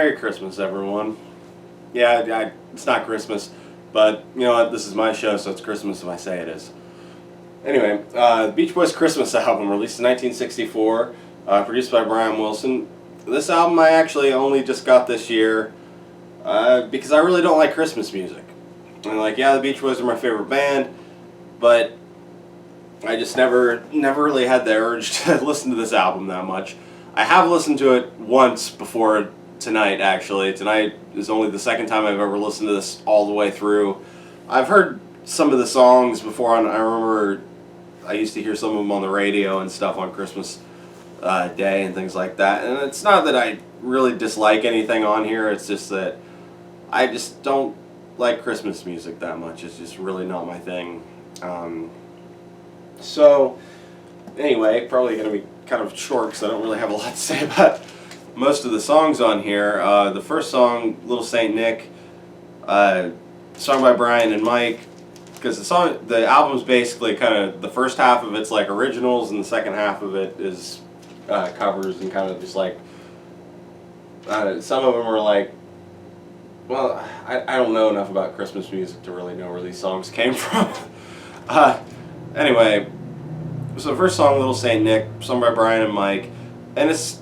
Merry Christmas, everyone. Yeah, it's not Christmas, but you know what? This is my show, so it's Christmas if I say it is. Anyway, the Beach Boys Christmas album, released in 1964, produced by Brian Wilson. This album I actually only just got this year because I really don't like Christmas music. And yeah, the Beach Boys are my favorite band, but I just never really had the urge to listen to this album that much. I have listened to it once before tonight, actually. Tonight is only the second time I've ever listened to this all the way through. I've heard some of the songs before, and I remember I used to hear some of them on the radio and stuff on Christmas Day and things like that. And it's not that I really dislike anything on here, it's just that I just don't like Christmas music that much. It's just really not my thing. So, anyway, probably going to be kind of short because I don't really have a lot to say about most of the songs on here. The first song, Little Saint Nick, sung by Brian and Mike, because the album's basically kind of, the first half of it's like originals and the second half of it is covers and kind of just like, some of them are like, well, I don't know enough about Christmas music to really know where these songs came from. Anyway, so the first song, Little Saint Nick, sung by Brian and Mike, and it's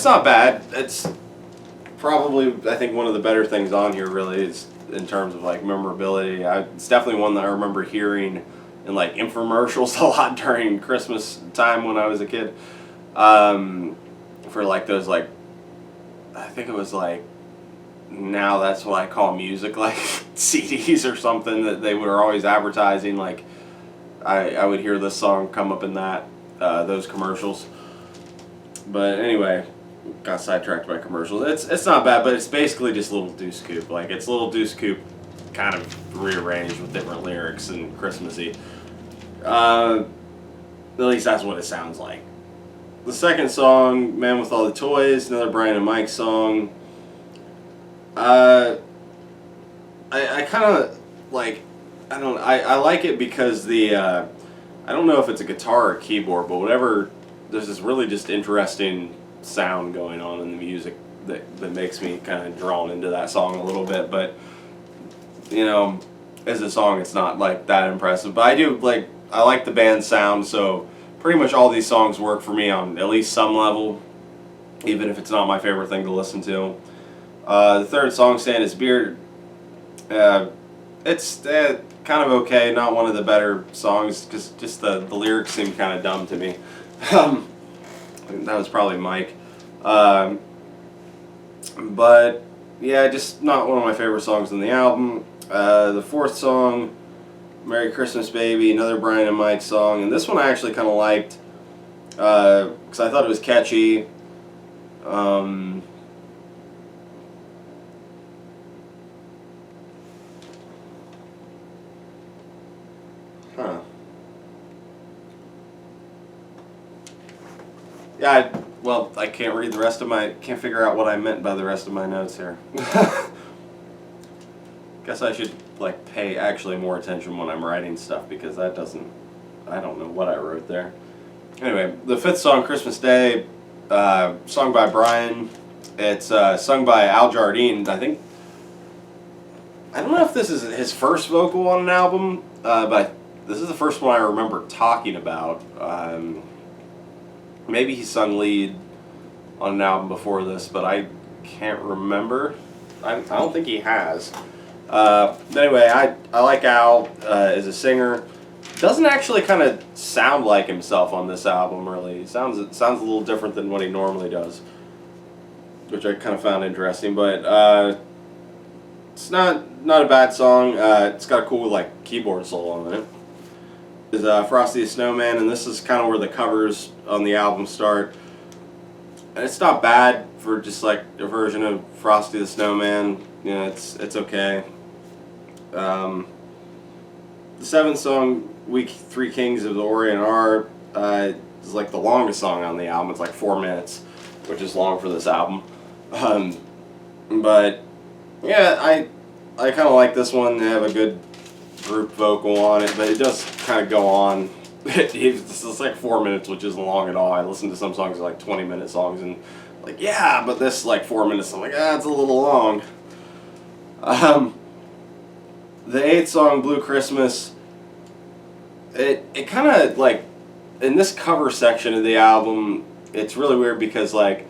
not bad. It's probably, I think, one of the better things on here, really, is in terms of like memorability. It's definitely one that I remember hearing in like infomercials a lot during Christmas time when I was a kid. For like those like, I think it was like, now that's what I call music, like CDs or something that they were always advertising. Like I would hear this song come up in those commercials. But anyway, got sidetracked by commercials. It's not bad, but it's basically just Little Deuce Coupe. Like it's Little Deuce Coupe kind of rearranged with different lyrics and Christmassy. At least that's what it sounds like. The second song, Man with All the Toys, another Brian and Mike song. I kind of like, I like it because I don't know if it's a guitar or keyboard, but whatever, there's this really just interesting sound going on in the music that makes me kind of drawn into that song a little bit. But you know, as a song, it's not like that impressive. But I like the band's sound, so pretty much all these songs work for me on at least some level, even if it's not my favorite thing to listen to. The third song, Santa's Beard, it's kind of okay, not one of the better songs, because just the lyrics seem kind of dumb to me. That was probably Mike. But yeah, just not one of my favorite songs on the album. The fourth song, Merry Christmas Baby, another Brian and Mike song, and this one I actually kind of liked because I thought it was catchy. Yeah, well, I can't read the rest of can't figure out what I meant by the rest of my notes here. Guess I should pay actually more attention when I'm writing stuff, because I don't know what I wrote there. Anyway, the fifth song, Christmas Day, sung by Brian. It's sung by Al Jardine. I don't know if this is his first vocal on an album, but this is the first one I remember talking about. Maybe he sung lead on an album before this, but I can't remember. I don't think he has. Anyway, I like Al as a singer. Doesn't actually kind of sound like himself on this album, really. It sounds a little different than what he normally does, which I kind of found interesting. But it's not a bad song. It's got a cool keyboard solo on it. Is Frosty the Snowman, and this is kind of where the covers on the album start. And it's not bad for just a version of Frosty the Snowman. You know, it's okay. The seventh song, We Three Kings of the Orient are, is the longest song on the album. It's 4 minutes, which is long for this album. But yeah, I kind of like this one. They have a good group vocal on it, but it does kind of go on. It's 4 minutes, which isn't long at all. I listen to some songs 20-minute songs, and like, yeah, but this like 4 minutes, I'm like, it's a little long. Um, the eighth song, Blue Christmas, it kind of like, in this cover section of the album, it's really weird because like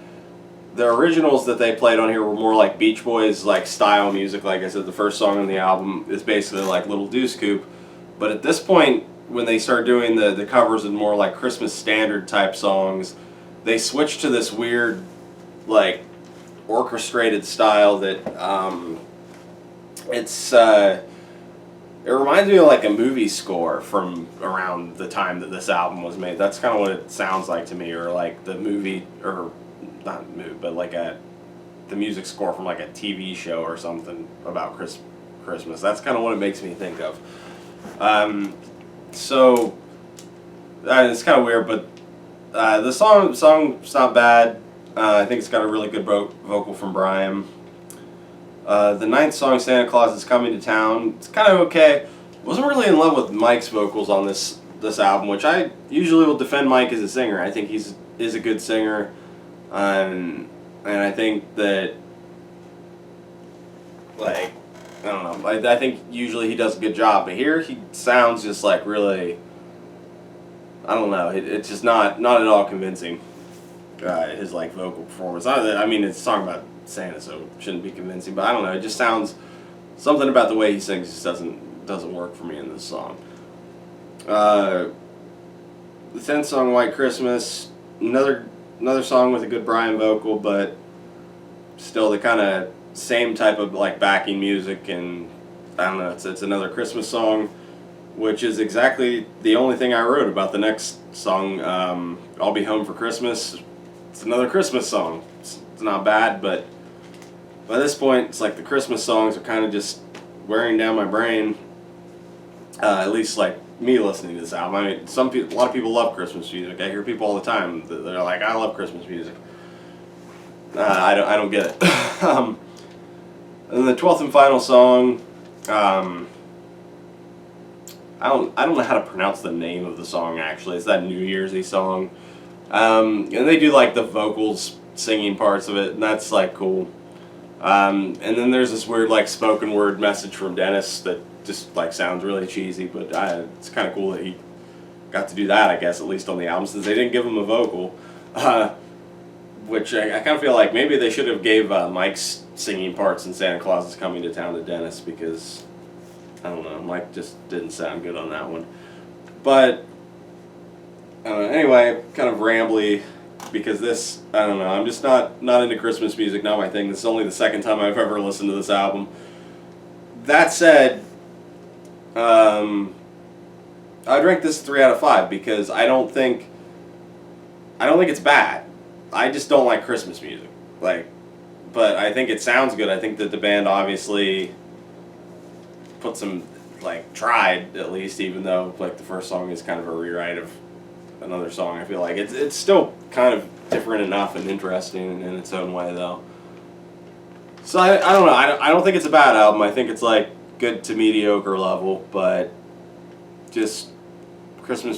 the originals that they played on here were more like Beach Boys like style music. Like I said, the first song on the album is basically like Little Deuce Coupe, but at this point when they start doing the covers and more like Christmas standard type songs, they switch to this weird like orchestrated style that it's it reminds me of like a movie score from around the time that this album was made. That's kind of what it sounds like to me, or like the movie, or not movie, but like the music score from like a TV show or something about Christmas. That's kind of what it makes me think of. So it's kind of weird, but the song's not bad. I think it's got a really good vocal from Brian. The ninth song, Santa Claus is Coming to Town, it's kind of okay. Wasn't really in love with Mike's vocals on this album, which I usually will defend Mike as a singer. I think is a good singer, and I think that, like, I don't know. I think usually he does a good job, but here he sounds just like really, I don't know. It's just not at all convincing. His like vocal performance. I mean, it's a song about Santa, so it shouldn't be convincing. But I don't know. It just sounds, something about the way he sings just doesn't work for me in this song. The 10th song, White Christmas, another song with a good Brian vocal, but still the kind of same type of like backing music, and I don't know. It's another Christmas song, which is exactly the only thing I wrote about the next song. I'll Be Home for Christmas. It's another Christmas song. It's not bad, but by this point, it's like the Christmas songs are kind of just wearing down my brain. At least like me listening to this album. I mean, a lot of people love Christmas music. I hear people all the time that they're like, "I love Christmas music." I don't get it. And then the 12th and final song. I don't know how to pronounce the name of the song actually. It's that New Year's-y song. And they do like the vocals singing parts of it, and that's like cool. And then there's this weird like spoken word message from Dennis that just like sounds really cheesy, but it's kind of cool that he got to do that, I guess, at least on the album, since they didn't give him a vocal. Which I kind of feel like maybe they should have gave Mike's singing parts in Santa Claus is Coming to Town to Dennis, because I don't know, Mike just didn't sound good on that one. But anyway, kind of rambly, because this, I don't know, I'm just not into Christmas music, not my thing. This is only the second time I've ever listened to this album. That said, I'd rank this 3 out of 5 because I don't think it's bad. I just don't like Christmas music. Like, but I think it sounds good. I think that the band obviously put some, like, tried at least, even though like the first song is kind of a rewrite of another song. I feel like it's still kind of different enough and interesting in its own way, though. So I don't know. I don't think it's a bad album. I think it's like good to mediocre level, but just Christmas music